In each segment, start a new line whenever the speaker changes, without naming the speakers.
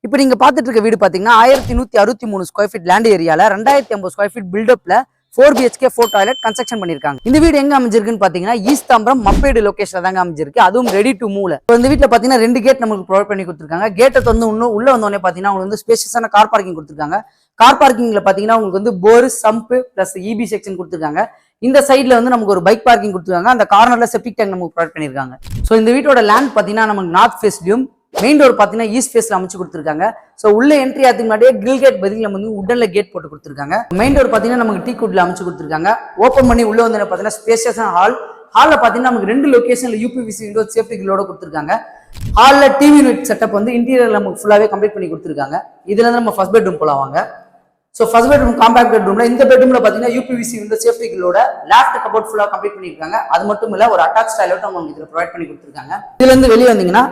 இப்போ நீங்க பாத்துட்டு இருக்க வீடு பாத்தீங்கன்னா 1163 ஸ்கொயர் ஃபீட் லேண்ட் ஏரியால 2050 ஸ்கொயர் ஃபீட் பில்டப்ல 4 BHK 4 டாய்லெட் கன்ஸ்ட்ரக்ஷன் பண்ணிருக்காங்க. இந்த வீடு எங்க அமைஞ்சிருக்குன்னு பாத்தீங்கன்னா ஈஸ்ட் தாம்பரம் மப்பேடு லொகேஷன்ல தாங்க அமைஞ்சிருக்கு. அதுவும் ரெடி டு மூவ்ல. இந்த வீட்டுல பாத்தீங்கன்னா 2 கேட் நமக்கு ப்ரொவைட் பண்ணி கொடுத்துருக்காங்க. கேட்டை வந்து இன்னும் உள்ள வந்தோடனே பாத்தீங்கன்னா உங்களுக்கு வந்து ஸ்பேஷியஸான கார் பார்க்கிங் கொடுத்துருக்காங்க. கார் பார்க்கிங்ல பாத்தீங்கன்னா உங்களுக்கு வந்து போர் சம்ப் பிளஸ் இபி செக்ஷன் கொடுத்துருக்காங்க. இந்த சைட்ல வந்து நமக்கு ஒரு பைக் பார்க்கிங் கொடுத்துருக்காங்க. அந்த கார்னர்ல செப்டிக் டேங்க் நமக்கு ப்ரொவைட் பண்ணிருக்காங்க. ஸோ இந்த வீட்டோட லேண்ட் பாத்தீங்கன்னா நமக்கு நார்த் ஃபேஸ்லயும் மெயின் டோர் பாத்தீங்கன்னா ஈஸ்ட் ஃபேஸ்ல அமைச்சு கொடுத்துருக்காங்க. ஸோ உள்ள என்ட்ரி ஆகிறதுக்கு முன்னாடியே கிரில் கேட் பதில் நம்ம வந்து உடன்ல கேட் போட்டு கொடுத்துருக்காங்க. மெயின் டோர் பாத்தீங்கன்னா நமக்கு டீ குட்ல அமைச்சு கொடுத்துருக்காங்க. ஓப்பன் பண்ணி உள்ள வந்து பாத்தீங்கன்னா ஸ்பேஷியஸான ஹால்ல பாத்தீங்கன்னா நமக்கு 2 லொகேஷன்ல யூபிவிசி விண்டோ சேஃப்டி கிரிலோட கொடுத்துருக்காங்க. ஹால்ல டிவி யூனிட் செட்டப் வந்து இன்டீரியர் நமக்கு ஃபுல்லாவே கம்ப்ளீட் பண்ணி கொடுத்துருக்காங்க. இதுல இருந்து நம்ம ஃபர்ஸ்ட் பெட்ரூம் போலாம் வாங்க. ஸோ ஃபர்ஸ்ட் பெட்ரூம் காம்பேக்ட் பெட்ரூம்ல இந்த பெட்ரூம்ல பாத்தீங்கன்னா யூபிவிசி விண்டோ சேஃப்டி கிரிலோட லேஃப்ட் கபோர்ட் ஃபுல்லா கம்ப்ளீட் பண்ணிருக்காங்க. அது மட்டும் இல்ல ஒரு அட்டாச் டாய்லெட் அவங்க இதுல ப்ரொவைட் பண்ணி கொடுத்துருக்காங்க. இதுல இருந்து வெளியே வந்தீங்கன்னா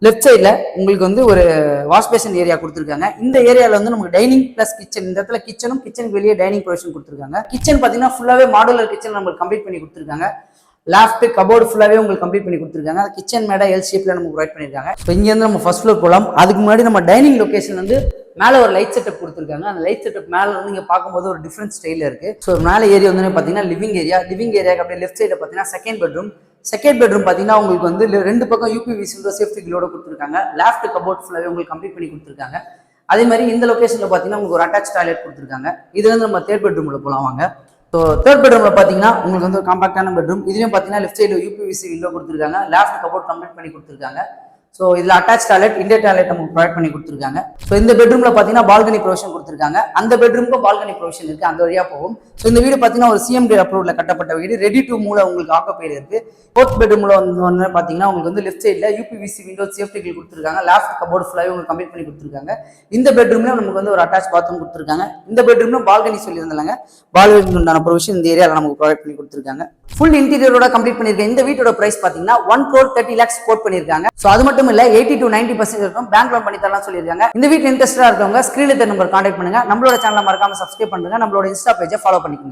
லெஃப்ட் சைட்ல உங்களுக்கு வந்து ஒரு வாஷ் பேஷன் ஏரியா கொடுத்துருக்காங்க. இந்த ஏரியால வந்து நமக்கு டைனிங் பிளஸ் கிச்சன், இந்த இடத்துல கிச்சனும் கிச்சனுக்கு வெளியே டைனிங் ப்ரொவிஷன் கொடுத்துருக்காங்க. கிச்சன் பாத்தீங்கன்னா ஃபுல்லாவே மாடுலர் கிச்சன் நமக்கு கம்ப்ளீட் பண்ணி கொடுத்துருக்காங்க. லேஃப்ட் கபோர்டு ஃபுல்லாவே உங்களுக்கு கம்ப்ளீட் பண்ணி கொடுத்துருக்காங்க. கிச்சன் மேடா எல் ஷேப்ல நமக்கு ப்ரொவைட் பண்ணிருக்காங்க. ஸோ இங்க இருந்து நம்ம ஃபர்ஸ்ட் ஃப்ளோர் போகலாம். அதுக்கு முன்னாடி நம்ம டைனிங் லொகேஷன் வந்து மேல ஒரு லைட் செட்டப் கொடுத்துருக்காங்க. அந்த லைட் செட்டப் மேல வந்து இங்க பார்க்கும்போது ஒரு டிஃப்ரெண்ட் ஸ்டைல இருக்கு. ஸோ மேல ஏரியா வந்து பாத்தீங்கன்னா லிவிங் ஏரியாக்கு அப்படியே லெஃப்ட் சைட்ல பாத்தீங்கன்னா செகண்ட் பெட்ரூம் பாத்தீங்கன்னா உங்களுக்கு வந்து 2 பக்கம் யூபிவிசி விண்டோ சேஃப்டி கிரிலோட கொடுத்துருக்காங்க. லேஃப்ட் கபோர்ட் ஃபுல்லாவே உங்களுக்கு கம்ப்ளீட் பண்ணி கொடுத்துருக்காங்க. அதே மாதிரி இந்த லொகேஷன்ல பாத்தீங்கன்னா உங்களுக்கு ஒரு அட்டாச் டாய்லெட் கொடுத்துருக்காங்க. இதுல இருந்து நம்ம தேர்ட் பெட்ரூம்ல போலாம் வாங்க. ஸோ தேர்ட் பெட்ரூம்ல பாத்தீங்கன்னா உங்களுக்கு வந்து ஒரு காம்பாக்டான பெட்ரூம். இதுலயும் பாத்தீங்கன்னா லெஃப்ட் சைடு யூபிவிசி விண்டோ கொடுத்துருக்காங்க. லேஃப்ட் கபோர்ட் கம்ப்ளீட் பண்ணி கொடுத்துருக்காங்க. ஸோ இதுல அட்டாச் டாய்லெட் இண்டர் டாய்லெட் நமக்கு ப்ரொவைட் பண்ணி கொடுத்துருக்காங்க. ஸோ இந்த பெட்ரூம்ல பாத்தீங்கன்னா பால்கனி ப்ரொவிஷன் கொடுத்துருக்காங்க. அந்த பெட்ரூமுக்கும் பால்கனி ப்ரொவிஷன் இருக்கு. அந்த வழியா போகும். ஸோ இந்த வீடு பாத்தீங்கன்னா ஒரு சிஎம்டி அப்ரூவ்ல கட்டப்பட்ட வீடு. ரெடி டு மூவ்ல உங்களுக்கு ஆக்கப்பேர் இருக்கு. ஃபோர்த் பெட்ரூம்ல வந்து பாத்தீங்கன்னா உங்களுக்கு வந்து லெஃப்ட் சைட்ல யூபிவிசி விண்டோ சேஃப்டி கிரில் கொடுத்துருக்காங்க. லேஃப்ட் கபோர்ட் ஃபுல்லாவே உங்களுக்கு கம்ப்ளீட் பண்ணி கொடுத்துருக்காங்க. இந்த பெட்ரூம்ல நமக்கு வந்து ஒரு அட்டாச் பாத்ரூம் கொடுத்துருக்காங்க. இந்த பெட்ரூம்ல பால்கனி சொல்லியிருந்தாங்க. பால்கனி உண்டான ப்ரொவிஷன் இந்த ஏரியால நமக்கு ப்ரொவைட் பண்ணி கொடுத்துருக்காங்க. ஃபுல் இன்டீரியரோட கம்ப்ளீட் பண்ணிருக்காங்க. இந்த வீட்டோட பிரைஸ் பாத்தீங்கன்னா 1,30,00,000 கோட் பண்ணிருக்காங்க. ஸோ அது மட்டும் இல்ல 80 to 90% இருக்கும். பேங்க் லோன் பண்ணி தரலாம் சொல்லியிருக்காங்க. இந்த வீட்டு இன்ட்ரெஸ்டா இருக்கவங்க ஸ்கிரீன்ல நம்பர் கான்டாக்ட் பண்ணுங்க. நம்மளோட சேனலை மறக்காம சப்ஸ்கிரைப் பண்ணுங்க. நம்மளோட இன்ஸ்டா பேஜை ஃபாலோ பண்ணிக்கோங்க.